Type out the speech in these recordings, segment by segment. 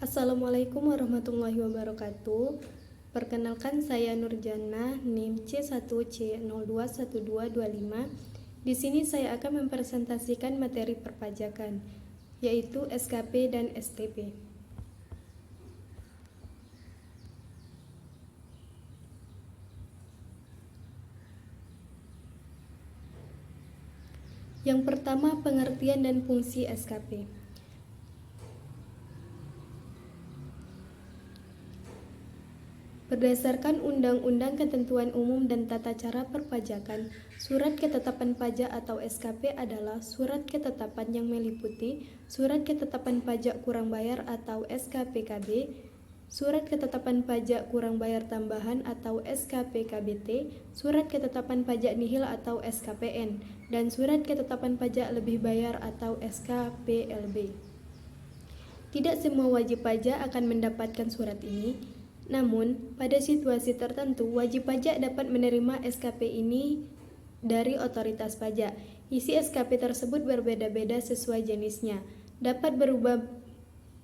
Assalamualaikum warahmatullahi wabarakatuh. Perkenalkan, saya Nurjana, NIM C1C021225. Di sini saya akan mempresentasikan materi perpajakan, yaitu SKP dan STP. Yang pertama, pengertian dan fungsi SKP. Berdasarkan Undang-Undang Ketentuan Umum dan Tata Cara Perpajakan, Surat Ketetapan Pajak atau SKP adalah surat ketetapan yang meliputi Surat Ketetapan Pajak Kurang Bayar atau SKPKB, Surat Ketetapan Pajak Kurang Bayar Tambahan atau SKPKBT, Surat Ketetapan Pajak Nihil atau SKPN, dan Surat Ketetapan Pajak Lebih Bayar atau SKPLB. Tidak semua wajib pajak akan mendapatkan surat ini. Namun, pada situasi tertentu, wajib pajak dapat menerima SKP ini dari otoritas pajak. Isi SKP tersebut berbeda-beda sesuai jenisnya. Dapat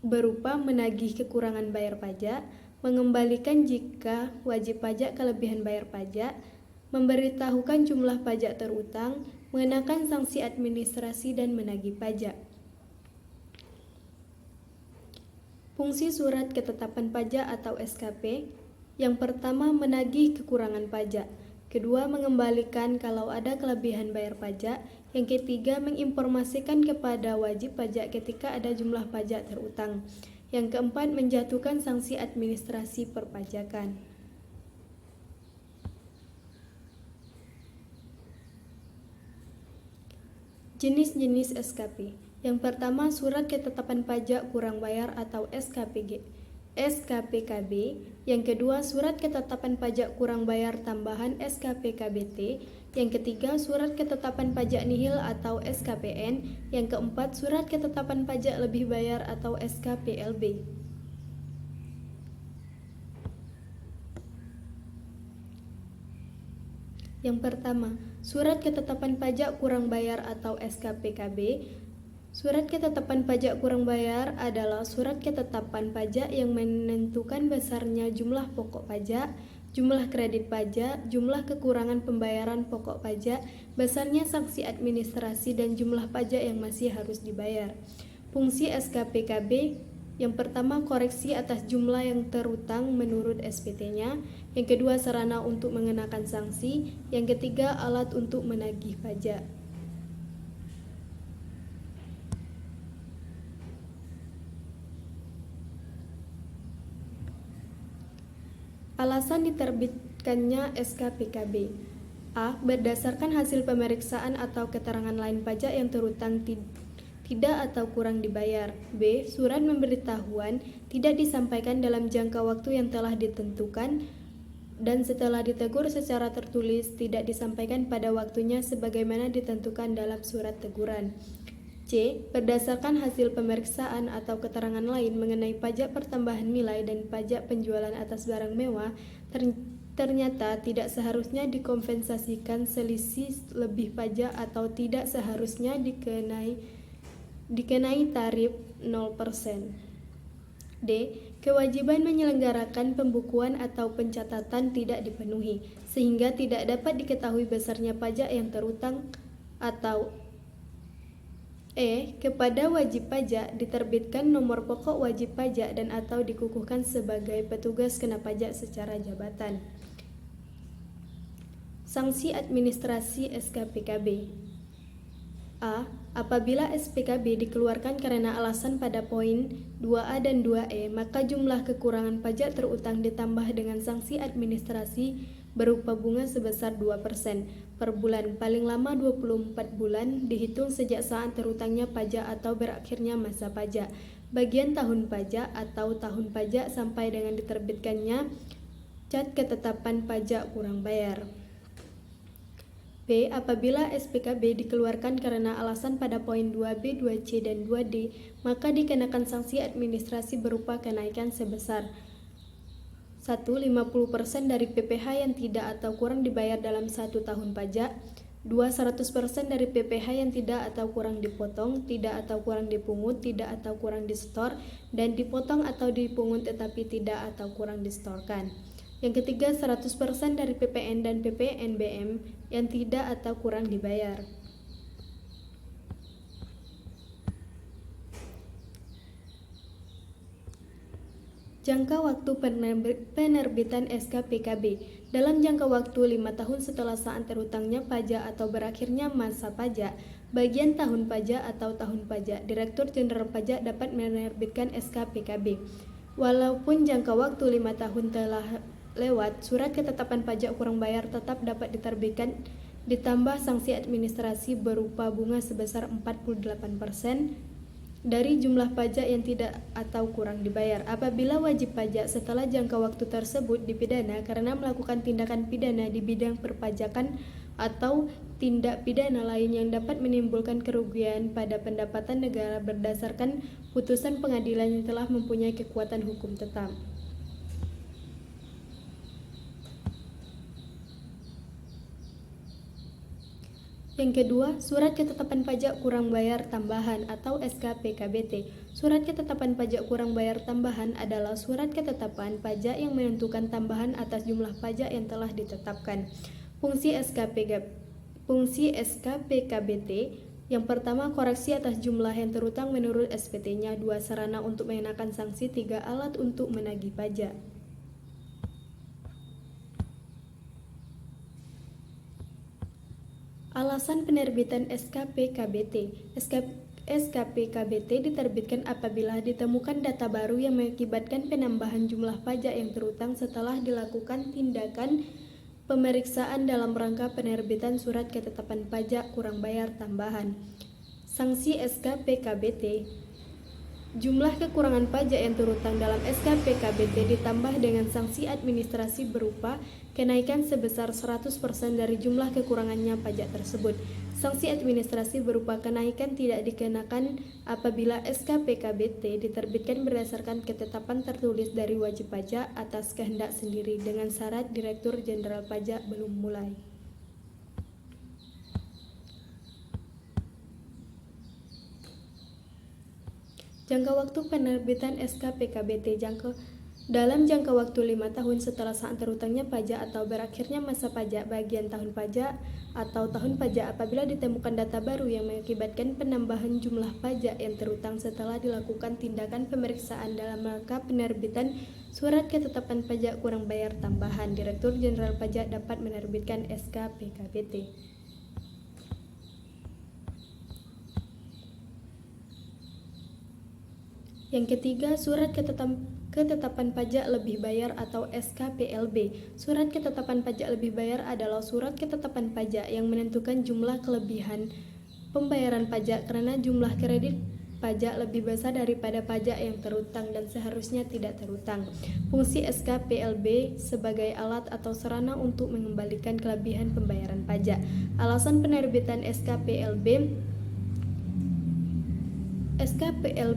berupa menagih kekurangan bayar pajak, mengembalikan jika wajib pajak kelebihan bayar pajak, memberitahukan jumlah pajak terutang, mengenakan sanksi administrasi, dan menagih pajak. Fungsi Surat Ketetapan Pajak atau SKP. Yang pertama, menagih kekurangan pajak. Kedua, mengembalikan kalau ada kelebihan bayar pajak. Yang ketiga, menginformasikan kepada wajib pajak ketika ada jumlah pajak terutang. Yang keempat, menjatuhkan sanksi administrasi perpajakan. Jenis-jenis SKP. Yang pertama, Surat Ketetapan Pajak Kurang Bayar atau SKPKB. Yang kedua, Surat Ketetapan Pajak Kurang Bayar Tambahan SKPKBT. Yang ketiga, Surat Ketetapan Pajak Nihil atau SKPN. Yang keempat, Surat Ketetapan Pajak Lebih Bayar atau SKPLB. Yang pertama, Surat Ketetapan Pajak Kurang Bayar atau SKPKB. Surat Ketetapan Pajak Kurang Bayar adalah surat ketetapan pajak yang menentukan besarnya jumlah pokok pajak, jumlah kredit pajak, jumlah kekurangan pembayaran pokok pajak, besarnya sanksi administrasi, dan jumlah pajak yang masih harus dibayar. Fungsi SKPKB. Yang pertama, koreksi atas jumlah yang terutang menurut SPT-nya. Yang kedua, sarana untuk mengenakan sanksi. Yang ketiga, alat untuk menagih pajak. Alasan diterbitkannya SKPKB. A. Berdasarkan hasil pemeriksaan atau keterangan lain pajak yang terutang tidak atau kurang dibayar. B. Surat pemberitahuan tidak disampaikan dalam jangka waktu yang telah ditentukan dan setelah ditegur secara tertulis tidak disampaikan pada waktunya sebagaimana ditentukan dalam surat teguran. C. Berdasarkan hasil pemeriksaan atau keterangan lain mengenai pajak pertambahan nilai dan pajak penjualan atas barang mewah, ternyata tidak seharusnya dikompensasikan selisih lebih pajak atau tidak seharusnya dikenai tarif 0%. D. Kewajiban menyelenggarakan pembukuan atau pencatatan tidak dipenuhi, sehingga tidak dapat diketahui besarnya pajak yang terutang. Atau E. Kepada wajib pajak diterbitkan nomor pokok wajib pajak dan atau dikukuhkan sebagai petugas kena pajak secara jabatan. Sanksi administrasi SKPKB. A. Apabila SPKB dikeluarkan karena alasan pada poin 2A dan 2E, maka jumlah kekurangan pajak terutang ditambah dengan sanksi administrasi berupa bunga sebesar 2% per bulan, paling lama 24 bulan dihitung sejak saat terutangnya pajak atau berakhirnya masa pajak, bagian tahun pajak atau tahun pajak sampai dengan diterbitkannya cat ketetapan pajak kurang bayar. B. Apabila SPKB dikeluarkan karena alasan pada poin 2B, 2C, dan 2D, maka dikenakan sanksi administrasi berupa kenaikan sebesar 1. 50% dari PPh yang tidak atau kurang dibayar dalam 1 tahun pajak. 2. 100% dari PPh yang tidak atau kurang dipotong, tidak atau kurang dipungut, tidak atau kurang disetor, dan dipotong atau dipungut tetapi tidak atau kurang disetorkan. Yang ketiga, 100% dari PPN dan PPNBM yang tidak atau kurang dibayar. Jangka waktu penerbitan SK PKB. Dalam jangka waktu 5 tahun setelah saat terhutangnya pajak atau berakhirnya masa pajak, bagian tahun pajak atau tahun pajak, Direktur Jenderal Pajak dapat menerbitkan SK PKB. Walaupun jangka waktu 5 tahun telah lewat, surat ketetapan pajak kurang bayar tetap dapat diterbitkan ditambah sanksi administrasi berupa bunga sebesar 48% dari jumlah pajak yang tidak atau kurang dibayar. Apabila wajib pajak setelah jangka waktu tersebut dipidana karena melakukan tindakan pidana di bidang perpajakan atau tindak pidana lain yang dapat menimbulkan kerugian pada pendapatan negara berdasarkan putusan pengadilan yang telah mempunyai kekuatan hukum tetap. Yang kedua, surat ketetapan pajak kurang bayar tambahan atau SK PKBT. Surat ketetapan pajak kurang bayar tambahan adalah surat ketetapan pajak yang menentukan tambahan atas jumlah pajak yang telah ditetapkan. Fungsi SK PKBT yang pertama, koreksi atas jumlah yang terutang menurut SPT-nya. 2. Sarana untuk mengenakan sanksi. 3. Alat untuk menagih pajak. Alasan penerbitan SKPKBT. SKPKBT diterbitkan apabila ditemukan data baru yang mengakibatkan penambahan jumlah pajak yang terutang setelah dilakukan tindakan pemeriksaan dalam rangka penerbitan surat ketetapan pajak kurang bayar tambahan. Sanksi SKPKBT. Jumlah kekurangan pajak yang terutang dalam SKPKBT ditambah dengan sanksi administrasi berupa kenaikan sebesar 100% dari jumlah kekurangannya pajak tersebut. Sanksi administrasi berupa kenaikan tidak dikenakan apabila SKPKBT diterbitkan berdasarkan ketetapan tertulis dari wajib pajak atas kehendak sendiri dengan syarat Direktur Jenderal Pajak belum mulai. Jangka waktu penerbitan SK PKBT. Dalam jangka waktu 5 tahun setelah saat terhutangnya pajak atau berakhirnya masa pajak bagian tahun pajak atau tahun pajak apabila ditemukan data baru yang mengakibatkan penambahan jumlah pajak yang terhutang setelah dilakukan tindakan pemeriksaan dalam rangka penerbitan surat ketetapan pajak kurang bayar tambahan, Direktur Jenderal Pajak dapat menerbitkan SK PKBT. Yang ketiga, surat ketetapan pajak lebih bayar atau SKPLB. Surat ketetapan pajak lebih bayar adalah surat ketetapan pajak yang menentukan jumlah kelebihan pembayaran pajak karena jumlah kredit pajak lebih besar daripada pajak yang terutang dan seharusnya tidak terutang. Fungsi SKPLB sebagai alat atau sarana untuk mengembalikan kelebihan pembayaran pajak. Alasan penerbitan SKPLB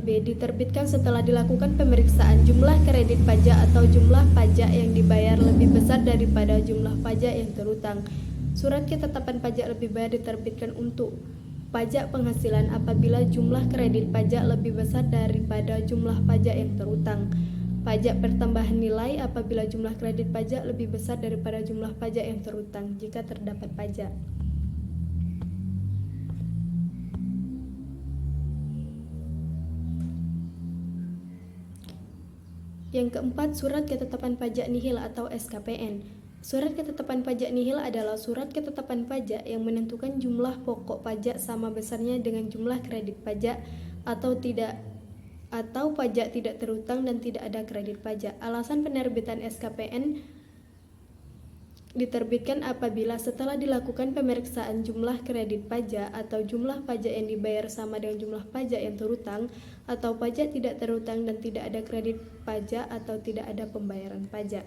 diterbitkan setelah dilakukan pemeriksaan jumlah kredit pajak atau jumlah pajak yang dibayar lebih besar daripada jumlah pajak yang terutang. Surat ketetapan pajak lebih bayar diterbitkan untuk pajak penghasilan apabila jumlah kredit pajak lebih besar daripada jumlah pajak yang terutang. Pajak pertambahan nilai apabila jumlah kredit pajak lebih besar daripada jumlah pajak yang terutang jika terdapat pajak. Yang keempat, surat ketetapan pajak nihil atau SKPN. Surat ketetapan pajak nihil adalah surat ketetapan pajak yang menentukan jumlah pokok pajak sama besarnya dengan jumlah kredit pajak atau pajak tidak terutang dan tidak ada kredit pajak. Alasan penerbitan SKPN diterbitkan apabila setelah dilakukan pemeriksaan jumlah kredit pajak atau jumlah pajak yang dibayar sama dengan jumlah pajak yang terutang atau pajak tidak terutang dan tidak ada kredit pajak atau tidak ada pembayaran pajak.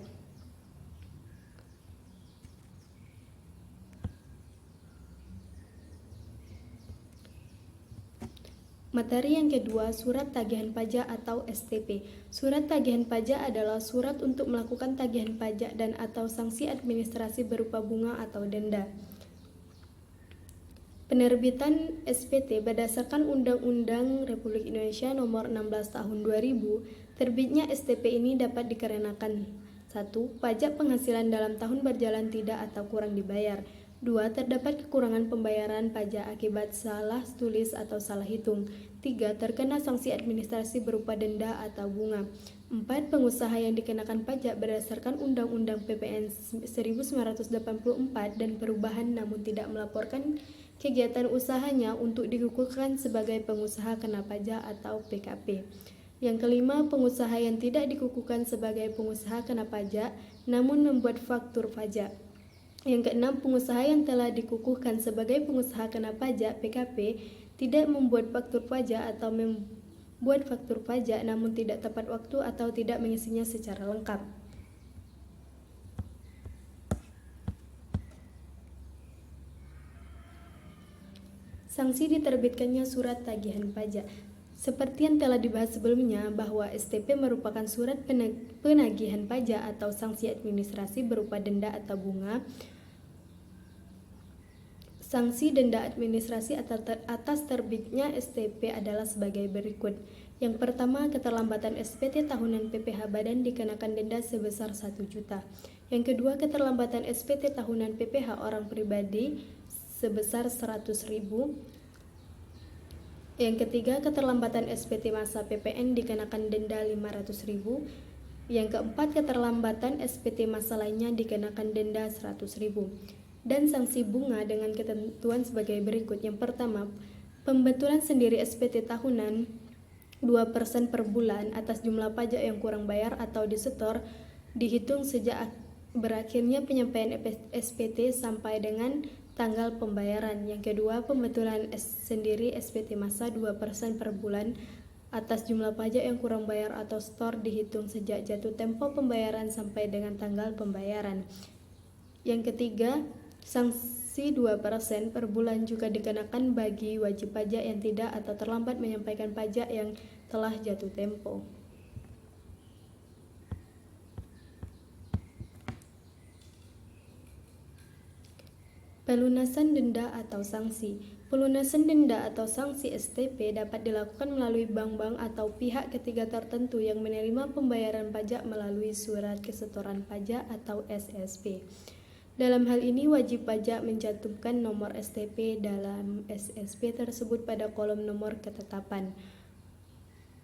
Materi yang kedua, surat tagihan pajak atau STP. Surat tagihan pajak adalah surat untuk melakukan tagihan pajak dan atau sanksi administrasi berupa bunga atau denda. Penerbitan SPT berdasarkan Undang-Undang Republik Indonesia Nomor 16 Tahun 2000, terbitnya STP ini dapat dikarenakan 1. Pajak penghasilan dalam tahun berjalan tidak atau kurang dibayar. 2. Terdapat kekurangan pembayaran pajak akibat salah tulis atau salah hitung. 3. Terkena sanksi administrasi berupa denda atau bunga. 4. Pengusaha yang dikenakan pajak berdasarkan Undang-Undang PPN 1984 dan perubahan namun tidak melaporkan kegiatan usahanya untuk dikukuhkan sebagai pengusaha kena pajak atau PKP. Yang kelima, pengusaha yang tidak dikukuhkan sebagai pengusaha kena pajak namun membuat faktur pajak. Yang keenam, pengusaha yang telah dikukuhkan sebagai pengusaha kena pajak PKP tidak membuat faktur pajak atau membuat faktur pajak namun tidak tepat waktu atau tidak mengisinya secara lengkap. Sanksi diterbitkannya surat tagihan pajak. Seperti yang telah dibahas sebelumnya, bahwa STP merupakan surat penagihan pajak atau sanksi administrasi berupa denda atau bunga. Sanksi denda administrasi atas terbitnya STP adalah sebagai berikut. Yang pertama, keterlambatan SPT tahunan PPh Badan dikenakan denda sebesar 1 juta. Yang kedua, keterlambatan SPT tahunan PPh orang pribadi sebesar 100.000. Yang ketiga, keterlambatan SPT masa PPN dikenakan denda 500.000. Yang keempat, keterlambatan SPT masa lainnya dikenakan denda 100.000. Dan sanksi bunga dengan ketentuan sebagai berikut. Yang pertama, pembetulan sendiri SPT tahunan 2% per bulan atas jumlah pajak yang kurang bayar atau disetor dihitung sejak berakhirnya penyampaian SPT sampai dengan tanggal pembayaran. Yang kedua, pembetulan sendiri SPT masa 2% per bulan atas jumlah pajak yang kurang bayar atau setor dihitung sejak jatuh tempo pembayaran sampai dengan tanggal pembayaran. Yang ketiga, sanksi 2% per bulan juga dikenakan bagi wajib pajak yang tidak atau terlambat menyampaikan pajak yang telah jatuh tempo. Pelunasan denda atau sanksi. Pelunasan denda atau sanksi STP dapat dilakukan melalui bank-bank atau pihak ketiga tertentu yang menerima pembayaran pajak melalui surat kesetoran pajak atau SSP. Dalam hal ini, wajib pajak mencantumkan nomor STP dalam SSP tersebut pada kolom nomor ketetapan.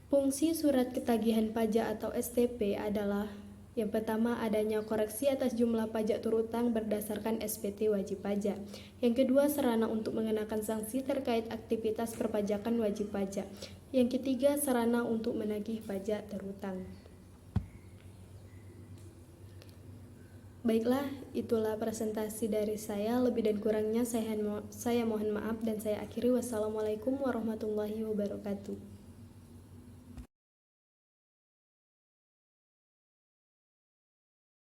Fungsi surat ketagihan pajak atau STP adalah: yang pertama, adanya koreksi atas jumlah pajak turutang berdasarkan SPT wajib pajak. Yang kedua, sarana untuk mengenakan sanksi terkait aktivitas perpajakan wajib pajak. Yang ketiga, sarana untuk menagih pajak terutang. Baiklah, itulah presentasi dari saya. Lebih dan kurangnya saya mohon maaf dan saya akhiri. Wassalamualaikum warahmatullahi wabarakatuh.